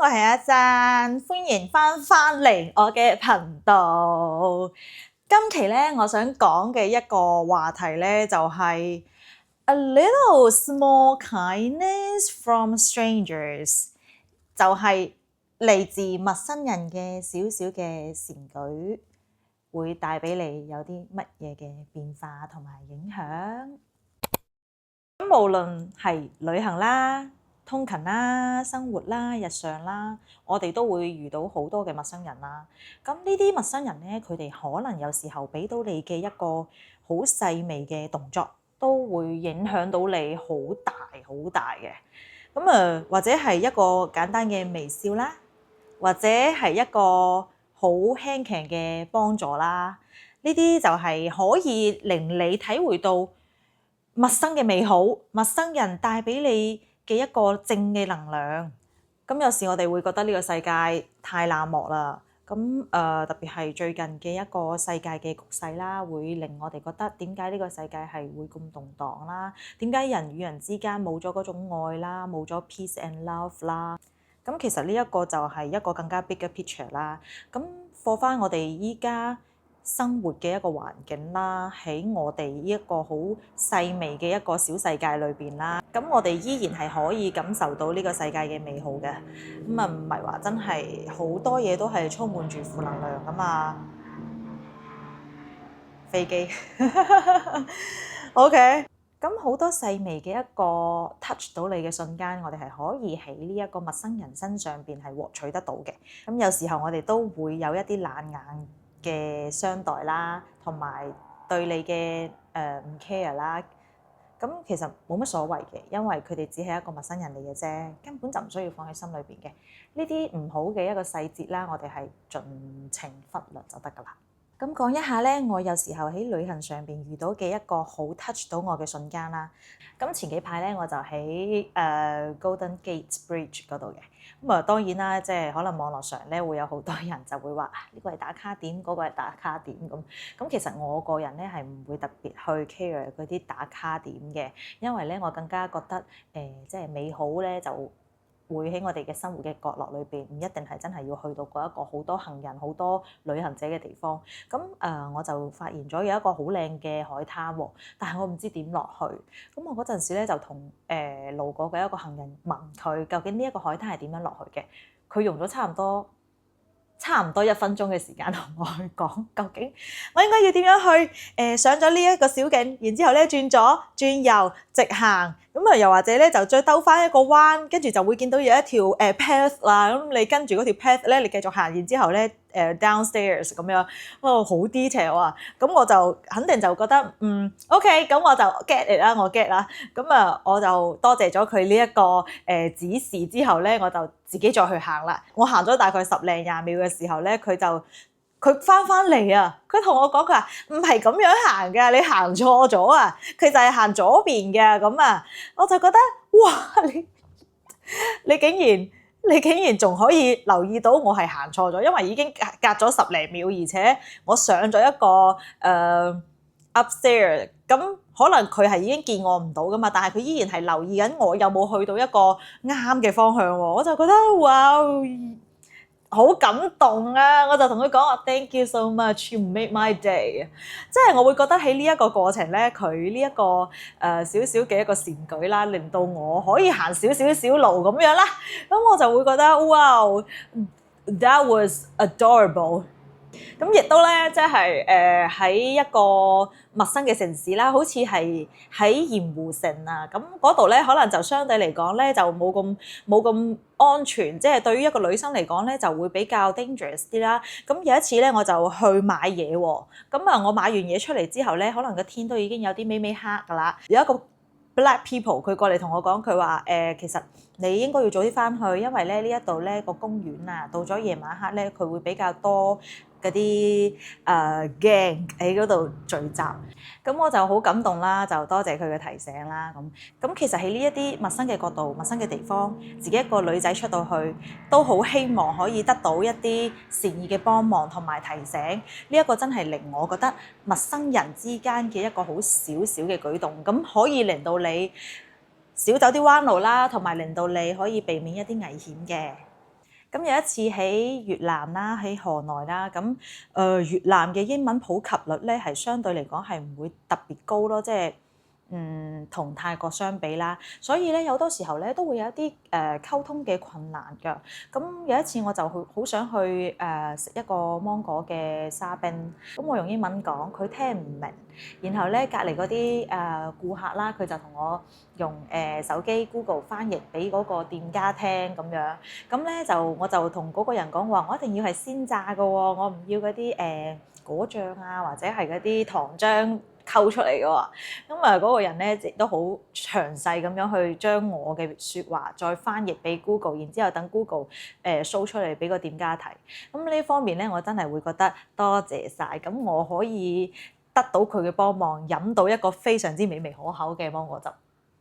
我係阿贊，歡迎返嚟我嘅頻道。今期咧，我想講嘅一個話題咧，就係 A little small kindness from strangers，就係嚟自陌生人嘅少少嘅善舉，會帶俾你有啲乜嘢嘅變化同埋影響。咁無論係旅行啦、通勤啦、生活啦、日常啦，我哋都會遇到好多嘅陌生人啦。咁呢啲陌生人咧，佢哋可能有時候俾到你嘅一個好細微嘅動作，都會影響到你好大好大嘅。咁或者係一個簡單嘅微笑啦，或者係一個好輕強嘅幫助啦，呢啲就係可以令你體會到陌生嘅美好，陌生人帶俾你嘅一個正嘅能量。咁有時我哋會覺得呢個世界太冷漠啦。咁特別係最近嘅一個世界嘅局勢啦，會令我哋覺得點解呢個世界係會咁動盪啦？點解人與人之間冇咗嗰種愛啦，冇咗 peace and love 啦？咁其實呢一個就係一個更加 big 嘅 picture 啦。咁放翻我哋依家生活嘅一個環境啦，喺我哋呢一個好細微嘅一個小世界裏邊啦，咁我哋依然係可以感受到呢個世界嘅美好嘅。咁唔係話真係好多嘢都係充滿住負能量噶嘛。飛機OK。咁好多細微嘅一個 touch 到你嘅瞬間，我哋係可以喺呢一個陌生人身上邊係獲取得到嘅。咁有時候我哋都會有一啲冷眼嘅相待啦，同埋對你嘅唔 care 啦。咁其實冇乜所謂嘅，因為佢哋只係一個陌生人嚟嘅啫，根本就唔需要放喺心裏邊嘅。呢啲唔好嘅一個細節啦，我哋係盡情忽略就得㗎啦。咁講一下咧，我有時候喺旅行上邊遇到嘅一個好 touch 到我嘅瞬間啦。咁前幾排咧，我就喺Golden Gate Bridge 嗰度嘅。咁當然啦，即係可能網絡上咧會有好多人就會話呢個係打卡點，嗰個係打卡點咁。咁其實我個人咧係唔會特別去 care 嗰啲打卡點嘅，因為咧我更加覺得即係美好咧就會喺我哋嘅生活嘅角落裏邊，唔一定係真係要去到嗰一個好多行人、好多旅行者嘅地方。咁我就發現咗有一個好靚嘅海灘喎，但係我唔知點落去。咁我嗰陣時咧就同路過嘅一個行人問佢，究竟呢一個海灘係點樣落去嘅？佢用咗差唔多1分鐘嘅時間同我去講，究竟我應該要點樣去上咗呢一個小徑，然之後咧轉左轉右直行，咁又或者咧就再兜翻一個彎，跟住就會見到有一條path 啦。咁你跟住嗰條 path 咧，你繼續行，然之後咧downstairs 咁樣，好 detail 啊！咁我就肯定就覺得OK，咁我就 get it 啦，我 get 啦。咁我就多謝咗佢呢一個指示之後咧，我就自己再去行啦。我行咗大概10零20秒嘅時候咧，佢翻嚟啊！佢同我講，佢話唔係咁樣行㗎，你行錯咗啊！佢就係行左邊嘅咁啊！我就覺得哇，你竟然仲可以留意到我係行錯咗，因為已經隔咗10零秒，而且我上咗一個upstairs，咁可能佢係已經見我唔到噶嘛，但係佢依然係留意緊我有冇去到一個啱嘅方向喎。我就覺得哇，好感動啊！我就同佢講話 Thank you so much, you made my day。即係我會覺得喺呢一個過程咧，佢呢一個少少嘅一個善舉啦，令到我可以行少少路咁樣啦。咁我就會覺得哇 that was adorable。咁亦都咧，即係喺一個陌生嘅城市啦，好似係喺鹽湖城啊，咁嗰度咧可能就相對嚟講咧就冇咁安全，即係對於一個女生嚟講咧就會比較 dangerous 啲啦。咁有一次咧我就去買嘢喎，咁我買完嘢出嚟之後咧，可能個天都已經有啲微微黑㗎啦。有一個 black people 佢過嚟同我講，佢話其實你應該要早啲翻去，因為咧呢一度咧個公園啊，到咗夜晚黑咧佢會比較多嗰啲gang 喺嗰度聚集。咁我就好感動啦，就多謝佢嘅提醒啦。咁其實喺呢一啲陌生嘅角度、陌生嘅地方，自己一個女仔出到去，都好希望可以得到一啲善意嘅幫忙同埋提醒。呢一個真係令我覺得陌生人之間嘅一個好少少嘅舉動，咁可以令到你少走啲彎路啦，同埋令到你可以避免一啲危險嘅。咁有一次喺越南啦，喺河內啦，咁越南嘅英文普及率咧係相對嚟講係唔會特別高咯，即係同泰國相比啦，所以咧有好多時候咧都會有一啲溝通嘅困難㗎。咁有一次我就好想去食一個芒果嘅沙冰，咁我用英文講，佢聽唔明。然後咧隔離嗰啲顧客啦，佢就同我用手機 Google 翻譯俾嗰個店家聽咁樣。咁咧我就同嗰個人講話，我一定要係鮮榨嘅喎，我唔要嗰啲果醬啊，或者係嗰啲糖漿溝出嚟嘅喎。咁嗰個人咧亦都好詳細咁樣去將我嘅説話再翻譯俾 Google，然之後等 Google show 出嚟俾個店家睇。咁呢方面咧，我真係會覺得多謝晒。咁我可以得到佢嘅幫忙，飲到一個非常之美味可口嘅芒果汁。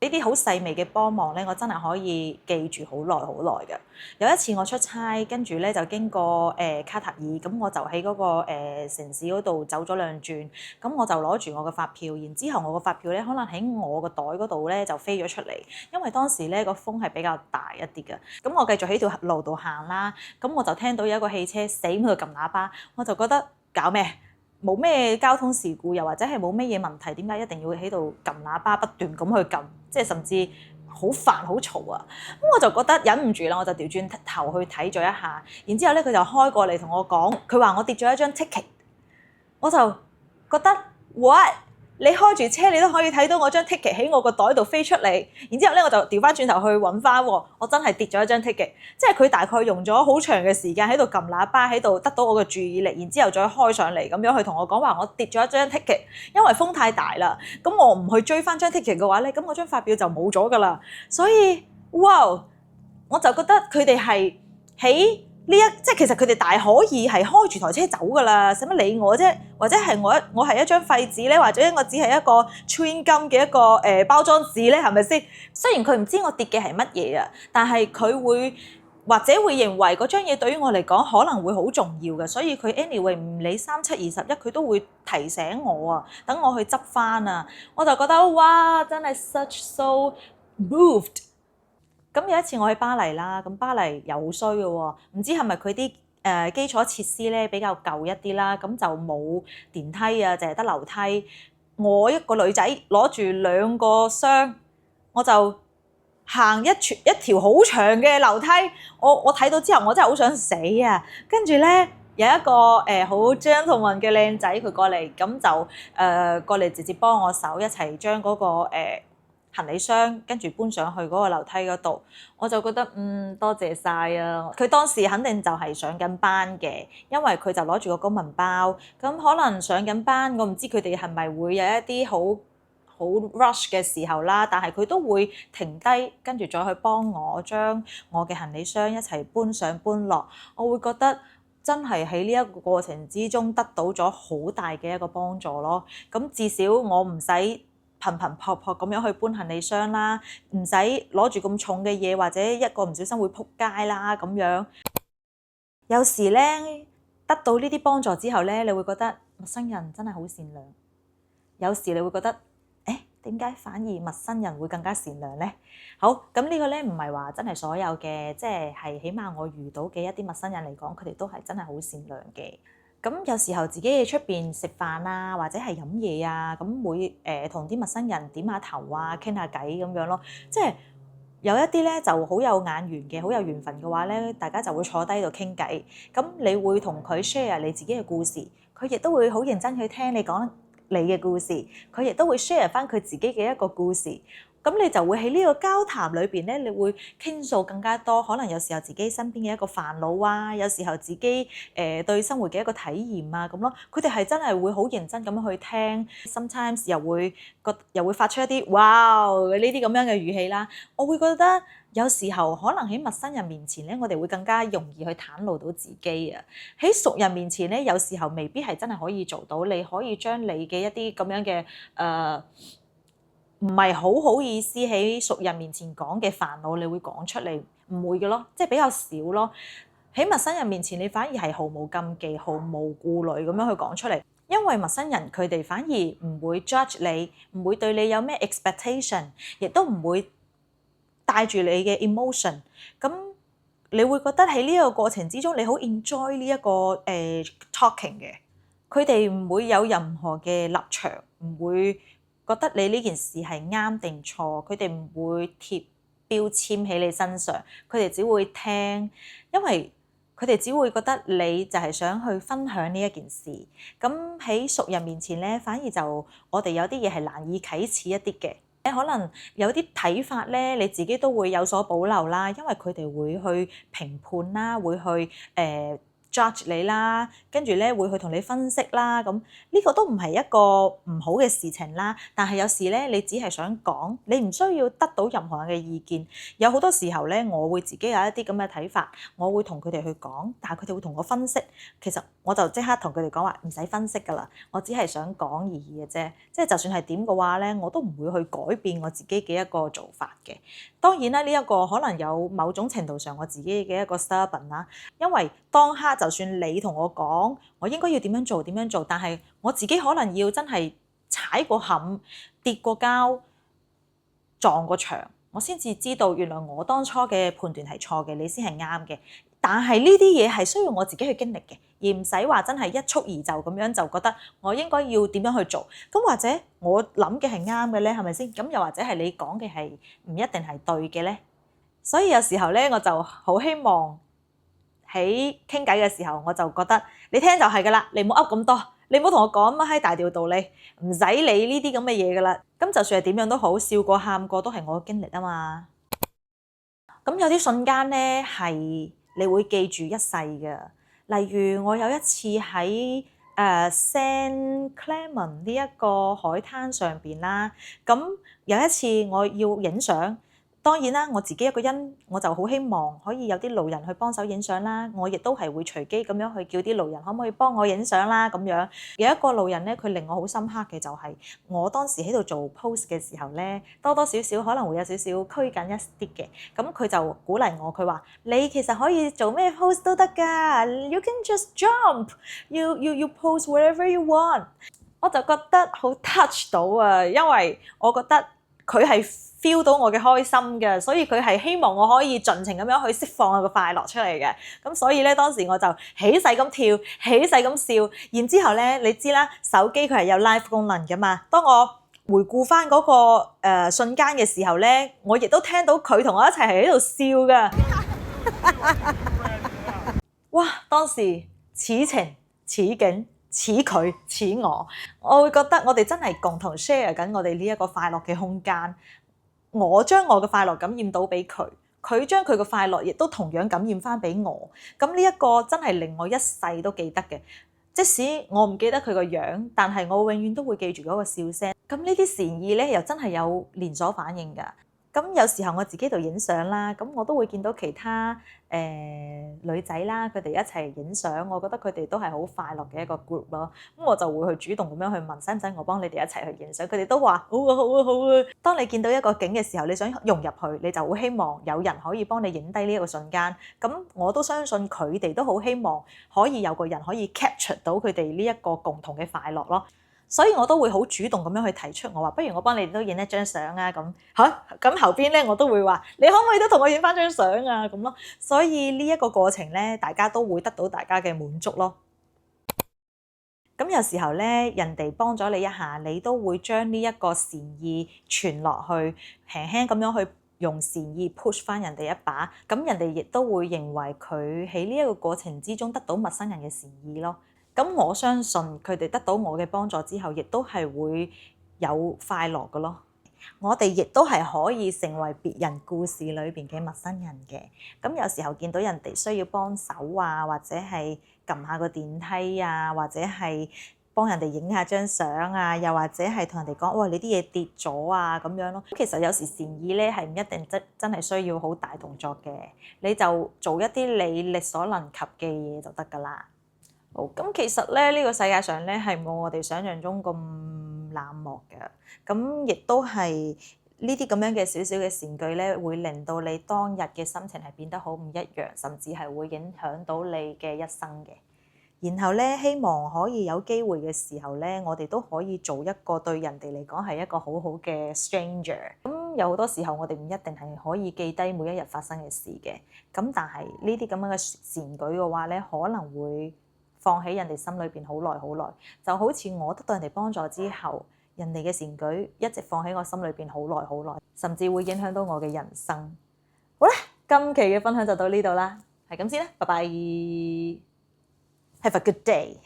呢啲好細微嘅幫忙咧，我真係可以記住好耐好耐嘅。有一次我出差，跟住咧就經過卡塔爾，咁我就喺嗰個城市嗰度走咗兩轉，咁我就攞住我嘅發票，然之後我個發票咧可能喺我個袋嗰度咧就飛咗出嚟，因為當時咧個風係比較大一啲嘅。咁我繼續喺條路度行啦，咁我就聽到有一個汽車死喺度撳喇叭，我就覺得搞咩？冇咩交通事故，又或者係冇咩嘢問題，點解一定要喺度撳喇叭不斷咁去撳，即係甚至好煩好嘈啊！咁我就覺得忍唔住啦，我就調轉頭去睇咗一下，然之後咧佢就開過嚟同我講，佢話我跌咗一張 ticket，我就覺得 what？你開住車你都可以睇到我張 ticket 喺我個袋度飛出嚟，然之後咧我就調翻轉頭去揾翻喎，我真係跌咗一張 ticket，即係佢大概用咗好長嘅時間喺度撳喇叭，喺度得到我嘅注意力，然之後再開上嚟咁樣去同我講話，我跌咗一張 ticket，因為風太大啦，咁我唔去追翻張 ticket 嘅話咧，咁我張發票就冇咗噶啦，所以哇，我就覺得佢哋係喺即係其實佢哋大可以係開住台車走㗎啦，使乜理我啫？或者係我係一張廢紙咧，或者我只係一個 chewing gum 嘅一個包裝紙咧，係咪先？雖然佢唔知我跌嘅係乜嘢啊，但係佢會或者會認為嗰張嘢對於我嚟講可能會好重要嘅，所以佢 anyway 唔理3721，佢都會提醒我啊，等我去執翻啊。我就覺得哇，真係 such so moved。咁有一次我去巴黎啦，咁巴黎又衰嘅喎，唔知係咪佢啲基礎設施咧比較舊一啲啦，咁就冇電梯啊，淨係得樓梯。我一個女仔攞住2個箱，我就行一條好長嘅樓梯。我睇到之後，我真係好想死啊！跟住咧有一個好 gentleman 嘅靚仔，佢過嚟，咁就過嚟直接幫我手一齊將嗰個行李箱跟住搬上去嗰個樓梯嗰度，我就覺得多謝晒啊！佢當時肯定就係上緊班嘅，因為佢就攞住個公文包，咁可能上緊班，我唔知佢哋係咪會有一啲好 rush 嘅時候啦，但係佢都會停低，跟住再去幫我將我嘅行李箱一齊搬上搬落，我會覺得真係喺呢一個過程之中得到咗好大嘅一個幫助咯。咁至少我唔使頻頻撲撲咁樣去搬行李箱啦，唔使攞住咁重嘅嘢，或者一個唔小心會撲街啦咁樣。有時咧得到呢啲幫助之後咧，你會覺得陌生人真係好善良。有時你會覺得點解反而陌生人會更加善良咧？好，咁呢個咧唔係話真係所有嘅，即係起碼我遇到嘅一啲陌生人嚟講，佢哋都係真係好善良嘅。咁有時候自己喺出邊食飯啊，或者係飲嘢啊，咁會同啲陌生人點下頭啊，傾下偈咁樣咯。即係有一啲咧就好有眼緣嘅，好有緣分嘅話咧，大家就會坐低度傾偈。咁你會同佢 share 你自己嘅故事，佢亦都會好認真去聽你講你嘅故事，佢亦都會 share 翻佢自己嘅一個故事。咁你就會喺呢個交談裏邊咧，你會傾訴更加多，可能有時候自己身邊嘅一個煩惱啊，有時候自己對生活嘅一個體驗啊咁咯。佢哋係真係會好認真咁樣去聽 ，sometimes 又會發出一啲哇呢啲咁樣嘅語氣啦。我會覺得有時候可能喺陌生人面前咧，我哋會更加容易去袒露到自己啊。喺熟人面前咧，有時候未必係真係可以做到，你可以將你嘅一啲咁樣嘅唔係好意思喺熟人面前講嘅煩惱，你會講出嚟，唔會嘅咯，即係比較少咯。喺陌生人面前，你反而係毫無禁忌、毫無顧慮咁樣去講出嚟，因為陌生人佢哋反而唔會 judge 你，唔會對你有咩 expectation，亦都唔會帶住你嘅 emotion。咁你會覺得喺呢一個過程之中，你好 enjoy 呢一個talking 嘅。佢哋唔會有任何嘅立場，唔會覺得你呢件事係啱定錯。佢哋唔會貼標籤喺你身上，佢哋只會聽，因為佢哋只會覺得你就係想去分享呢一件事。咁喺熟人面前咧，反而就我哋有啲嘢係難以啟齒一啲嘅。可能有啲睇法咧，你自己都會有所保留啦，因為佢哋會去評判啦，會去judge 你啦，跟住咧會去同你分析啦，咁呢個都唔係一個唔好嘅事情啦。但係有時咧，你只係想講，你唔需要得到任何人嘅意見。有好多時候咧，我會自己有一啲咁嘅睇法，我會同佢哋去講，但係佢哋會同我分析。其實我就即刻同佢哋講話，唔使分析㗎啦，我只係想講而已嘅啫。即係就算係點嘅話咧，我都唔會去改變我自己嘅一個做法嘅。當然啦，呢一個可能有某種程度上我自己嘅一個 stubborn 啦，因為當刻就算你同我講，我應該要點樣做，但係我自己可能要真係踩過坎、跌過跤、撞過牆，我先至知道原來我當初嘅判斷係錯嘅，你先係啱嘅。但係呢啲嘢係需要我自己去經歷嘅，而唔使話真係一蹴而就咁樣就覺得我應該要點樣去做。咁或者我諗嘅係啱嘅咧，係咪先？咁又或者係你講嘅係唔一定係對嘅咧？所以有時候咧，我就好希望喺傾偈嘅時候，我就覺得你聽就係㗎啦，你唔好噏咁多，你唔好同我講乜閪大條道理，唔使理呢啲咁嘅嘢㗎啦。咁就算係點樣都好，笑過喊過都係我嘅經歷啊嘛。咁有啲瞬間咧係你會記住一世嘅，例如我有一次喺St Clement 呢一個海灘上邊啦，咁有一次我要影相。當然啦，我自己一個人我就好希望可以有啲路人去幫手影相啦。我亦都係會隨機咁樣去叫啲路人可唔可以幫我影相啦咁樣。有一個路人咧，佢令我好深刻嘅就係我當時喺度做 post 嘅時候咧，多多少少可能會有少少拘謹一啲嘅。咁佢就鼓勵我，佢話你其實可以做咩 post 都得㗎，you can just jump，you post whatever you want。我就覺得好 touch 到啊，因為我覺得佢係feel 到我嘅開心嘅，所以佢係希望我可以盡情咁樣去釋放我嘅快樂出嚟嘅。咁所以咧，當時我就起勢咁跳，起勢咁笑。然之後咧，你知啦，手機佢係有 live 功能㗎嘛。當我回顧翻嗰個瞬間嘅時候咧，我亦都聽到佢同我一齊係喺度笑㗎。哇！當時此情此景。似佢似我會覺得我哋真係共同 share 緊我哋呢一個快樂嘅空間。我將我嘅快樂感染到俾佢，佢將佢嘅快樂亦都同樣感染翻俾我。咁呢一個真係令我一世都記得嘅。即使我唔記得佢個樣，但係我永遠都會記住嗰個笑聲。咁呢啲善意咧，又真係有連鎖反應㗎。咁有時候我自己度影相啦，咁我都會見到其他女仔啦，佢哋一齊影相，我覺得佢哋都係好快樂嘅一個 group 咯。咁我就會去主動咁樣去問，使唔使我幫你哋一齊去影相？佢哋都話好啊好啊好啊。當你見到一個景嘅時候，你想融入去，你就會希望有人可以幫你影低呢一個瞬間。咁我都相信佢哋都好希望可以有個人可以 capture 到佢哋呢一個共同嘅快樂咯。所以我都會好主動咁樣去提出，我話不如我幫你哋都影一張相啊咁嚇。咁後邊咧我都會話你可唔可以都同我影翻張相啊咁咯。所以呢一個過程咧，大家都會得到大家嘅滿足咯。咁有時候咧，人哋幫咗你一下，你都會將呢一個善意傳落去，輕輕咁樣去用善意 push 翻人哋一把。咁人哋亦都會認為佢喺呢一個過程之中得到陌生人嘅善意咯。咁我相信佢哋得到我嘅幫助之後，亦都係會有快樂嘅咯。我哋亦都係可以成為別人故事裏邊嘅陌生人嘅。咁有時候見到人哋需要幫手啊，或者係撳下個電梯啊，或者係幫人哋影下張相啊，又或者係同人哋講哇你啲嘢跌咗啊咁樣咯。其實有時善意咧係唔一定真係需要好大動作嘅，你就做一啲你力所能及嘅嘢就得㗎啦。好，咁其實咧呢個世界上咧係冇我哋想象中咁冷漠嘅，咁亦都係呢啲咁樣嘅少少嘅善舉咧，會令到你當日嘅心情係變得好唔一樣，甚至係會影響到你嘅一生嘅。然後咧，希望可以有機會嘅時候咧，我哋都可以做一個對人哋嚟講係一個好好嘅 stranger。咁有好多時候我哋唔一定係可以記低每一日發生嘅事嘅，咁但係呢啲咁樣嘅善舉嘅話咧，可能會放喺人哋心裏邊好耐好耐，就好似我得到人哋幫助之後，人哋嘅善舉一直放喺我心裏邊好耐好耐，甚至會影響到我嘅人生。好啦，今期嘅分享就到呢度啦，係咁先啦，拜拜，Have a good day。